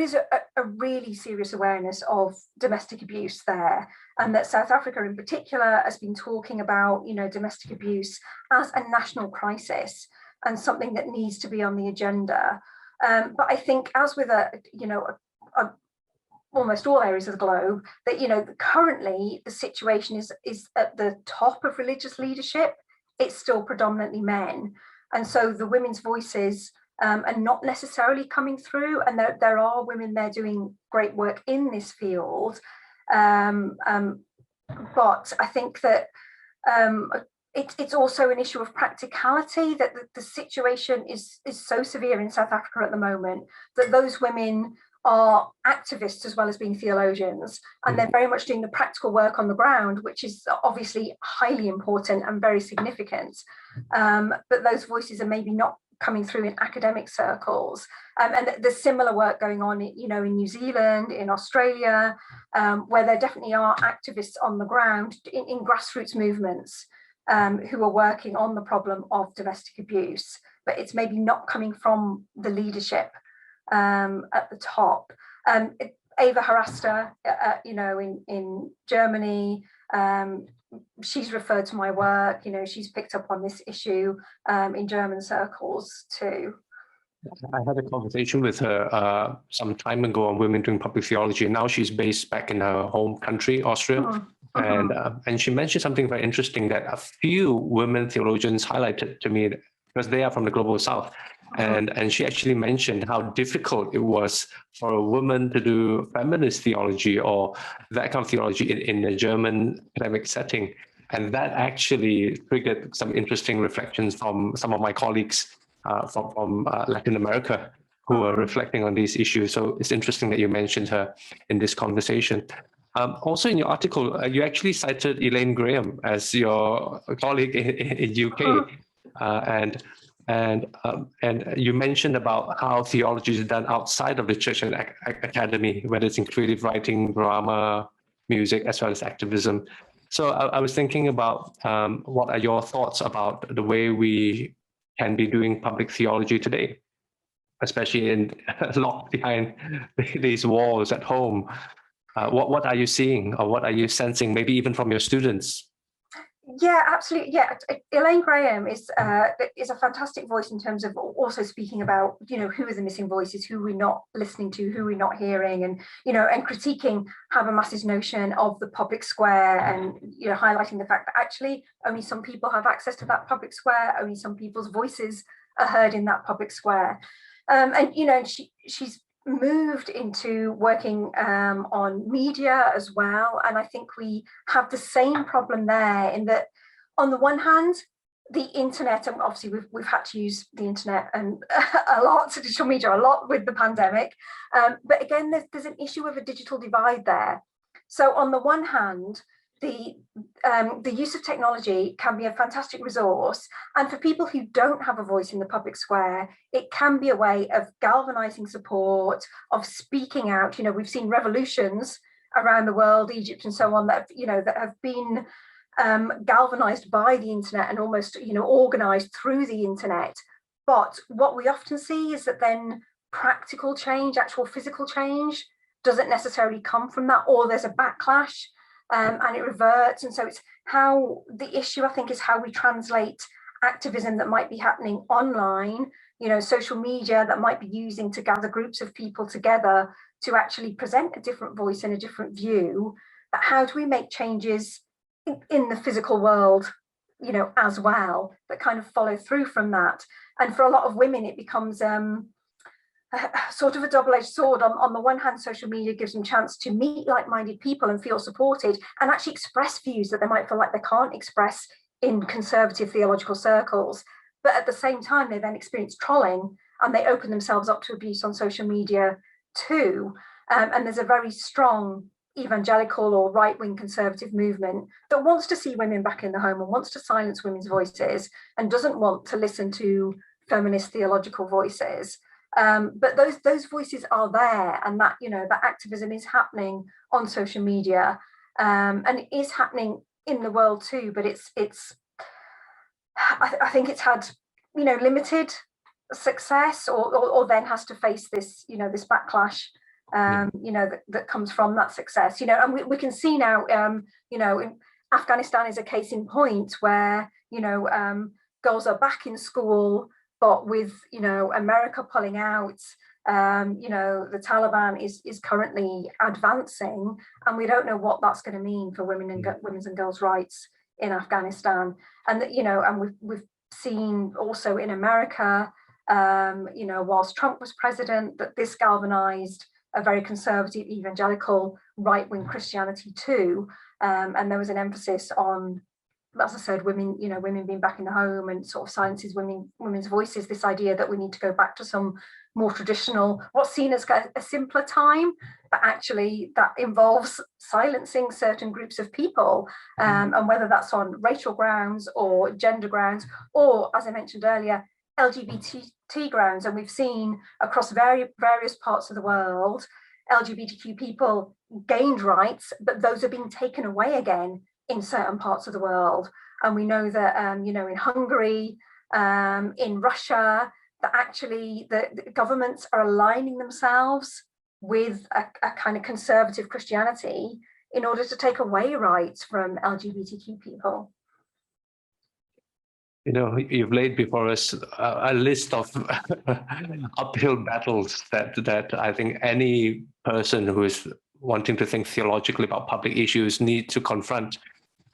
is a really serious awareness of domestic abuse there, and that South Africa in particular has been talking about, you know, domestic abuse as a national crisis and something that needs to be on the agenda. But I think, as with almost all areas of the globe, that, you know, currently the situation is at the top of religious leadership. It's still predominantly men, and so the women's voices are not necessarily coming through, and there are women there doing great work in this field, but I think that it's also an issue of practicality, that the situation is so severe in South Africa at the moment that those women are activists as well as being theologians, and they're very much doing the practical work on the ground, which is obviously highly important and very significant. But those voices are maybe not coming through in academic circles. And there's similar work going on, in New Zealand, in Australia, where there definitely are activists on the ground in grassroots movements who are working on the problem of domestic abuse, but it's maybe not coming from the leadership at the top. Ava Haraster, in Germany, she's referred to my work. She's picked up on this issue in German circles too. I had a conversation with her some time ago on women doing public theology, and now she's based back in her home country, Austria. And she mentioned something very interesting that a few women theologians highlighted to me, because they are from the global south. And she actually mentioned how difficult it was for a woman to do feminist theology or that kind of theology in a German academic setting. And that actually triggered some interesting reflections from some of my colleagues from Latin America who are reflecting on these issues. So it's interesting that you mentioned her in this conversation. Also in your article, you actually cited Elaine Graham as your colleague in UK. And you mentioned about how theology is done outside of the church and academy, whether it's in creative writing, drama, music, as well as activism. So I was thinking about what are your thoughts about the way we can be doing public theology today, especially locked behind these walls at home. What are you seeing, or what are you sensing, maybe even from your students? Yeah, absolutely. Yeah, Elaine Graham is a fantastic voice in terms of also speaking about, who are the missing voices, who we're not listening to, who we're not hearing, and and critiquing Habermas's notion of the public square, and highlighting the fact that actually only some people have access to that public square, only some people's voices are heard in that public square, and she's moved into working on media as well, and I think we have the same problem there, in that on the one hand the internet, and obviously we've had to use the internet and a lot, digital media a lot with the pandemic, but again there's an issue of a digital divide there. So on the one hand, the use of technology can be a fantastic resource, and for people who don't have a voice in the public square, it can be a way of galvanizing support, of speaking out. We've seen revolutions around the world, Egypt and so on, that have been galvanized by the internet and almost organized through the internet. But what we often see is that then practical change, actual physical change, doesn't necessarily come from that, or there's a backlash. And it reverts. And so it's how the issue, I think, is how we translate activism that might be happening online, social media that might be using to gather groups of people together to actually present a different voice and a different view. But how do we make changes in the physical world, as well, that kind of follow through from that? And for a lot of women, it becomes sort of a double-edged sword. On the one hand, social media gives them a chance to meet like-minded people and feel supported, and actually express views that they might feel like they can't express in conservative theological circles. But at the same time, they then experience trolling, and they open themselves up to abuse on social media too. And there's a very strong evangelical or right-wing conservative movement that wants to see women back in the home and wants to silence women's voices and doesn't want to listen to feminist theological voices. But those voices are there, and that that activism is happening on social media, and it is happening in the world too. But I think it's had limited success, or then has to face this this backlash that comes from that success. And we can see now in Afghanistan is a case in point where girls are back in school. But with America pulling out, the Taliban is currently advancing, and we don't know what that's going to mean for women's and girls' rights in Afghanistan. And and we've seen also in America, whilst Trump was president, that this galvanized a very conservative evangelical right-wing Christianity too, and there was an emphasis on as I said, women, women being back in the home and sort of silences women's voices, this idea that we need to go back to some more traditional, what's seen as a simpler time, but actually that involves silencing certain groups of people, and whether that's on racial grounds or gender grounds, or, as I mentioned earlier, LGBT grounds. And we've seen across various parts of the world, LGBTQ people gained rights, but those are being taken away again in certain parts of the world. And we know that, in Hungary, in Russia, that actually the governments are aligning themselves with a kind of conservative Christianity in order to take away rights from LGBTQ people. You've laid before us a list of uphill battles that I think any person who is wanting to think theologically about public issues need to confront.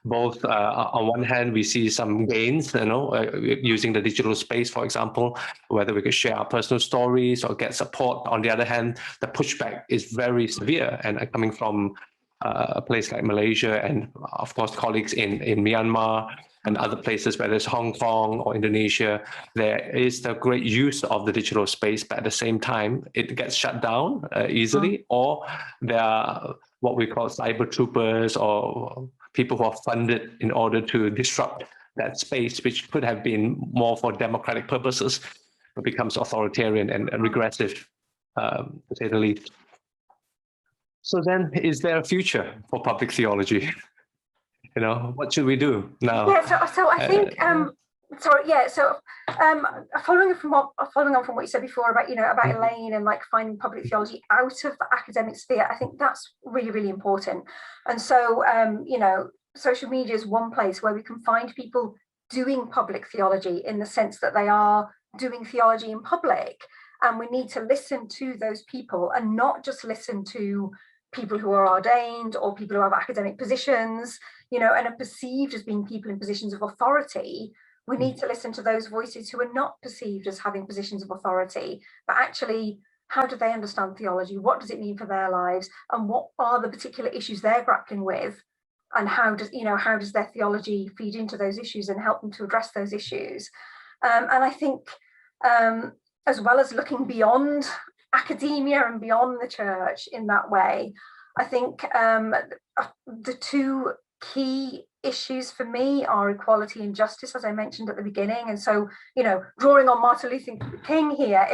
Both on one hand, we see some gains, using the digital space, for example, whether we could share our personal stories or get support. On the other hand, the pushback is very severe, and coming from a place like Malaysia and, of course, colleagues in Myanmar and other places, whether it's Hong Kong or Indonesia, there is the great use of the digital space, but at the same time, it gets shut down easily, or there are what we call cyber troopers or people who are funded in order to disrupt that space, which could have been more for democratic purposes, but becomes authoritarian and regressive, to say the least. So then, is there a future for public theology? What should we do now? Yeah, so I think, following on from what you said before about, about Elaine and like finding public theology out of the academic sphere, I think that's really, really important. And so, social media is one place where we can find people doing public theology in the sense that they are doing theology in public. And we need to listen to those people and not just listen to people who are ordained or people who have academic positions, and are perceived as being people in positions of authority. We need to listen to those voices who are not perceived as having positions of authority, but actually, how do they understand theology? What does it mean for their lives? And what are the particular issues they're grappling with? And how does their theology feed into those issues and help them to address those issues? And I think, as well as looking beyond academia and beyond the church in that way, I think the two key issues for me are equality and justice, as I mentioned at the beginning. And so, drawing on Martin Luther King here,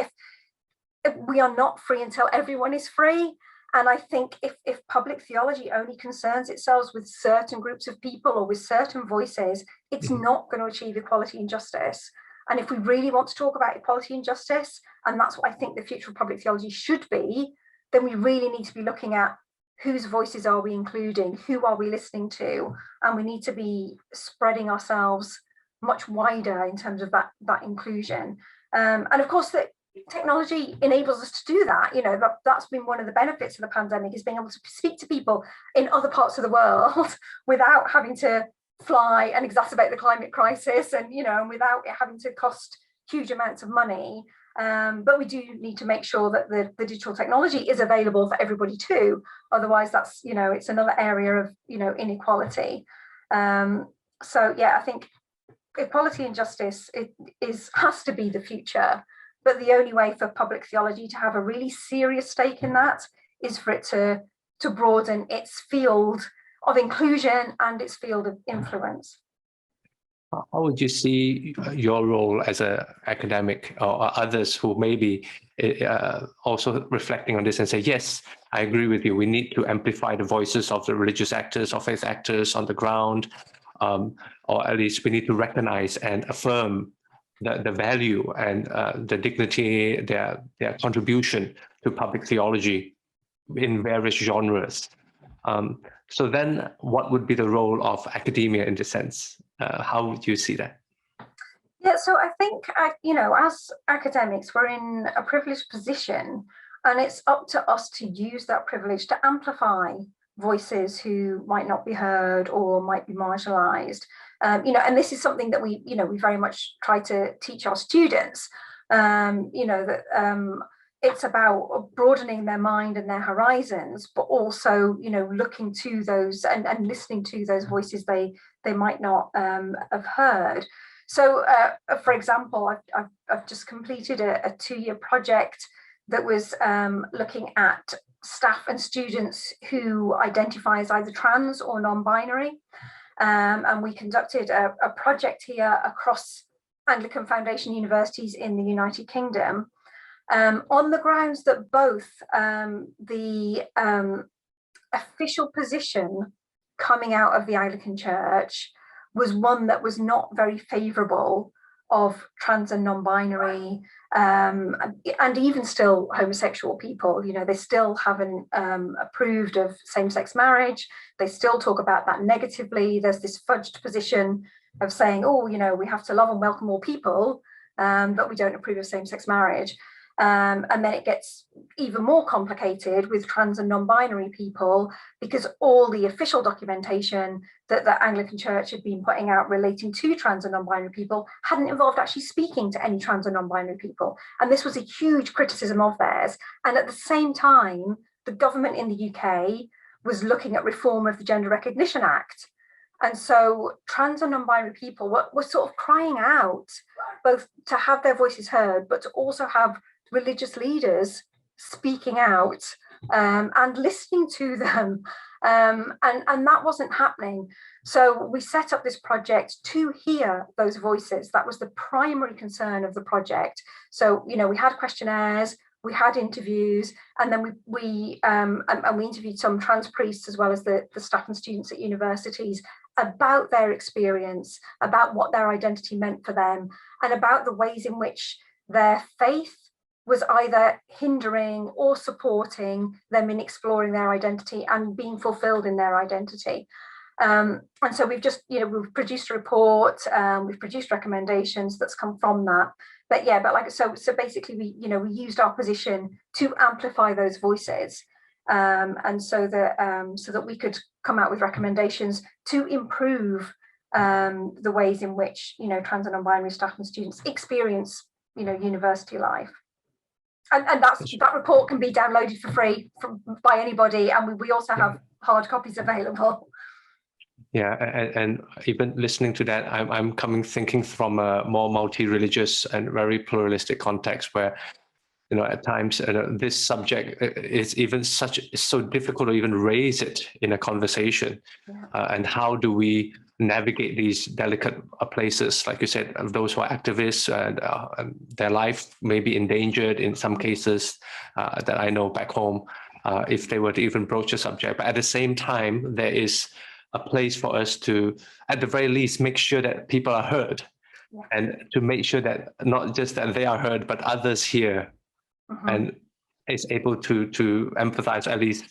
if we are not free until everyone is free, and I think if public theology only concerns itself with certain groups of people or with certain voices, it's not going to achieve equality and justice. And if we really want to talk about equality and justice, and that's what I think the future of public theology should be, then we really need to be looking at whose voices are we including, who are we listening to, and we need to be spreading ourselves much wider in terms of that inclusion. And of course, that technology enables us to do that. That's been one of the benefits of the pandemic, is being able to speak to people in other parts of the world without having to fly and exacerbate the climate crisis, and and without it having to cost huge amounts of money. But we do need to make sure that the digital technology is available for everybody too. Otherwise, that's it's another area of inequality. So yeah, I think equality and justice has to be the future. But the only way for public theology to have a really serious stake in that is for it to broaden its field of inclusion and its field of influence. How would you see your role as an academic, or others who may be also reflecting on this and say, yes, I agree with you, we need to amplify the voices of the religious actors or faith actors on the ground, or at least we need to recognize and affirm the value and the dignity, their contribution to public theology in various genres. So then what would be the role of academia in this sense? How would you see that? Yeah, so I think, as academics, we're in a privileged position, and it's up to us to use that privilege to amplify voices who might not be heard or might be marginalized. And this is something that we very much try to teach our students, that it's about broadening their mind and their horizons, but also, you know, looking to those and listening to those voices they might not have heard. So, for example, I've just completed a 2-year project that was looking at staff and students who identify as either trans or non-binary. And we conducted a project here across Anglican Foundation universities in the United Kingdom, on the grounds that both the official position coming out of the Anglican Church was one that was not very favourable of trans and non-binary, and even still homosexual people. You know, they still haven't approved of same-sex marriage. They still talk about that negatively. There's this fudged position of saying, oh, you know, we have to love and welcome all people, but we don't approve of same-sex marriage. And then it gets even more complicated with trans and non-binary people, because all the official documentation that the Anglican Church had been putting out relating to trans and non-binary people hadn't involved actually speaking to any trans and non-binary people. And this was a huge criticism of theirs. And at the same time, the government in the UK was looking at reform of the Gender Recognition Act. And so trans and non-binary people were sort of crying out, both to have their voices heard, but to also have religious leaders speaking out and listening to them, and that wasn't happening. So we set up this project to hear those voices. That was the primary concern of the project. So, you know, we had questionnaires, we had interviews, and then we interviewed some trans priests as well as the staff and students at universities about their experience, about what their identity meant for them, and about the ways in which their faith was either hindering or supporting them in exploring their identity and being fulfilled in their identity. And so we've just, you know, we've produced a report, we've produced recommendations that's come from that. But yeah, but like, so basically we, you know, we used our position to amplify those voices, and so that we could come out with recommendations to improve the ways in which, you know, trans and non-binary staff and students experience, you know, university life. And that report can be downloaded for free by anybody, and we also have hard copies available. Yeah, and even listening to that, I'm thinking from a more multi-religious and very pluralistic context where, you know, at times this subject is even so difficult to even raise it in a conversation. And how do we navigate these delicate places, like you said, those who are activists and their life may be endangered in some cases that I know back home, if they were to even broach a subject. But at the same time, there is a place for us to, at the very least, make sure that people are heard, and to make sure that not just that they are heard, but others hear, and is able to empathize, at least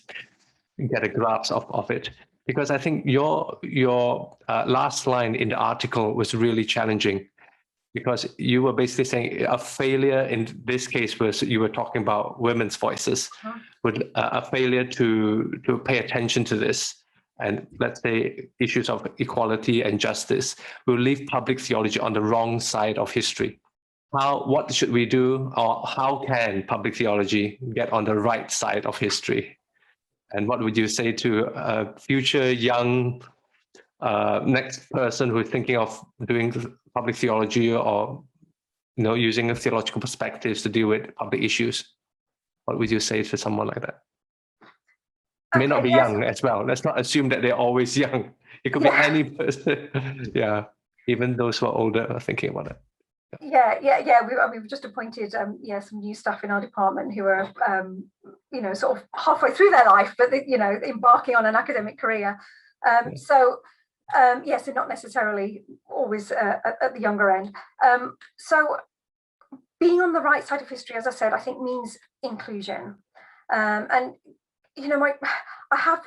get a grasp of it. Because I think your last line in the article was really challenging, because you were basically saying a failure in this case was, you were talking about women's voices, with a failure to pay attention to this, and let's say issues of equality and justice will leave public theology on the wrong side of history. What should we do, or how can public theology get on the right side of history? And what would you say to a future young next person who is thinking of doing public theology, or, you know, using a theological perspectives to deal with public issues? What would you say to someone like that? May not be young as well. Let's not assume that they're always young. It could be any person. Even those who are older are thinking about it. We've just appointed some new staff in our department who are you know, sort of halfway through their life, but you know, embarking on an academic career. So not necessarily always at the younger end. So being on the right side of history, as I said, I think means inclusion. And you know,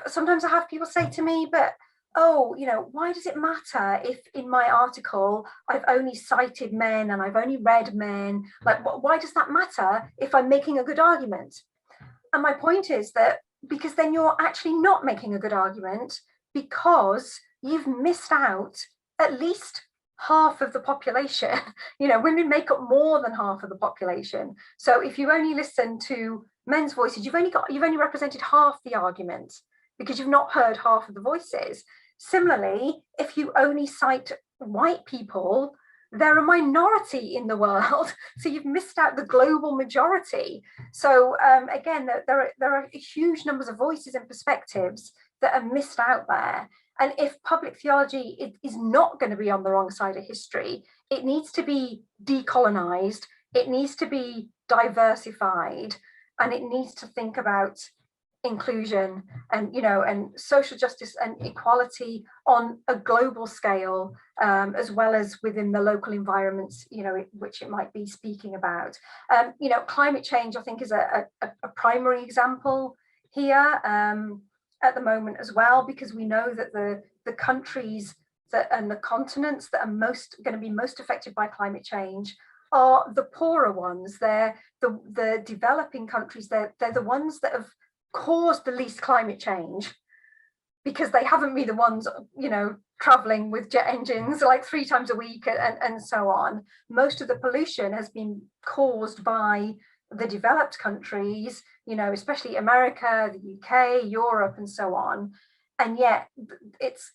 sometimes I have people say to me, but oh, you know, why does it matter if in my article I've only cited men and I've only read men? Like, why does that matter if I'm making a good argument? And my point is that because then you're actually not making a good argument, because you've missed out at least half of the population. Women make up more than half of the population. So if you only listen to men's voices, you've only represented half the argument, because you've not heard half of the voices. Similarly, if you only cite white people, they're a minority in the world, so you've missed out the global majority. So again, there are huge numbers of voices and perspectives that are missed out there. And if public theology is not going to be on the wrong side of history, it needs to be decolonized, it needs to be diversified, and it needs to think about inclusion and social justice and equality on a global scale, as well as within the local environments which it might be speaking about. Climate change, I think, is a primary example here at the moment as well, because we know that the countries and the continents that are going to be most affected by climate change are the poorer ones. They're the developing countries. They're the ones that have caused the least climate change, because they haven't been the ones traveling with jet engines like 3 times a week and so on. Most of the pollution has been caused by the developed countries, especially America, the UK, Europe, and so on. And yet it's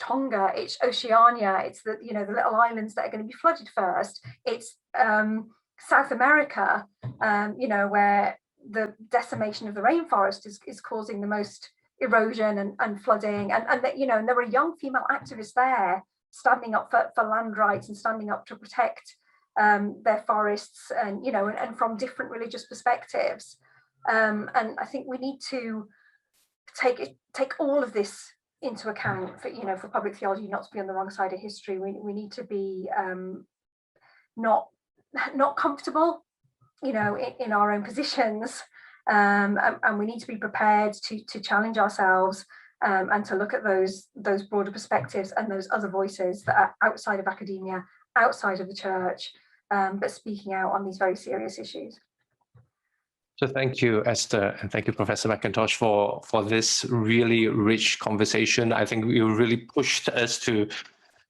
Tonga, it's Oceania, it's the the little islands that are going to be flooded first. It's South America, where the decimation of the rainforest is causing the most erosion and flooding, and there were young female activists there standing up for land rights and standing up to protect their forests, and and from different religious perspectives. And I think we need to take all of this into account for public theology not to be on the wrong side of history. We need to be not comfortable in our own positions, and we need to be prepared to challenge ourselves, and to look at those broader perspectives and those other voices that are outside of academia, outside of the church, but speaking out on these very serious issues. So thank you, Esther, and thank you, Professor Mcintosh, for this really rich conversation. I think you really pushed us to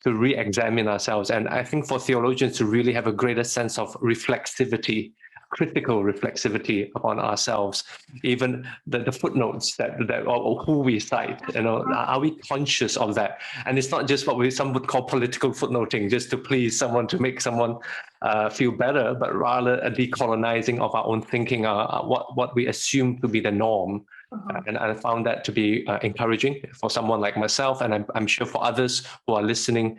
re-examine ourselves. And I think for theologians to really have a greater sense of reflexivity, critical reflexivity upon ourselves, even the footnotes that or who we cite, are we conscious of that? And it's not just what some would call political footnoting, just to please someone, to make someone feel better, but rather a decolonizing of our own thinking, what we assume to be the norm. And I found that to be encouraging for someone like myself, and I'm sure for others who are listening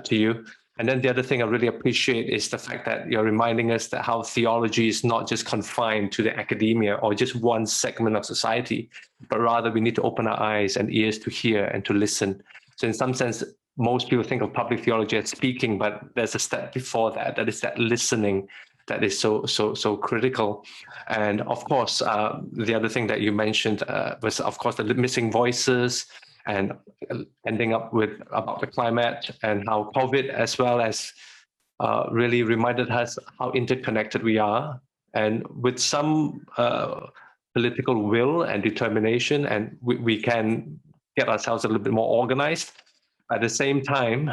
to you. And then the other thing I really appreciate is the fact that you're reminding us that how theology is not just confined to the academia or just one segment of society, but rather we need to open our eyes and ears to hear and to listen. So in some sense, most people think of public theology as speaking, but there's a step before that, that is that listening that is so critical. And of course, the other thing that you mentioned was, of course, the missing voices, and ending up with about the climate, and how COVID as well as really reminded us how interconnected we are. And with some political will and determination, and we can get ourselves a little bit more organized. At the same time,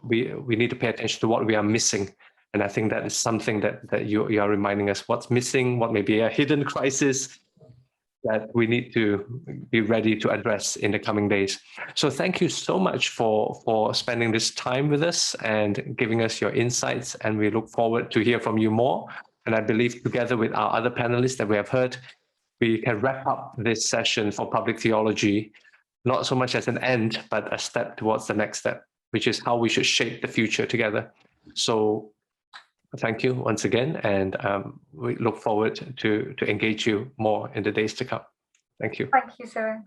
we need to pay attention to what we are missing. And I think that is something that you are reminding us what's missing, what may be a hidden crisis that we need to be ready to address in the coming days. So thank you so much for spending this time with us and giving us your insights. And we look forward to hear from you more. And I believe together with our other panelists that we have heard, we can wrap up this session for public theology, not so much as an end, but a step towards the next step, which is how we should shape the future together. So thank you once again, and we look forward to engage you more in the days to come. Thank you. Thank you, Sivin.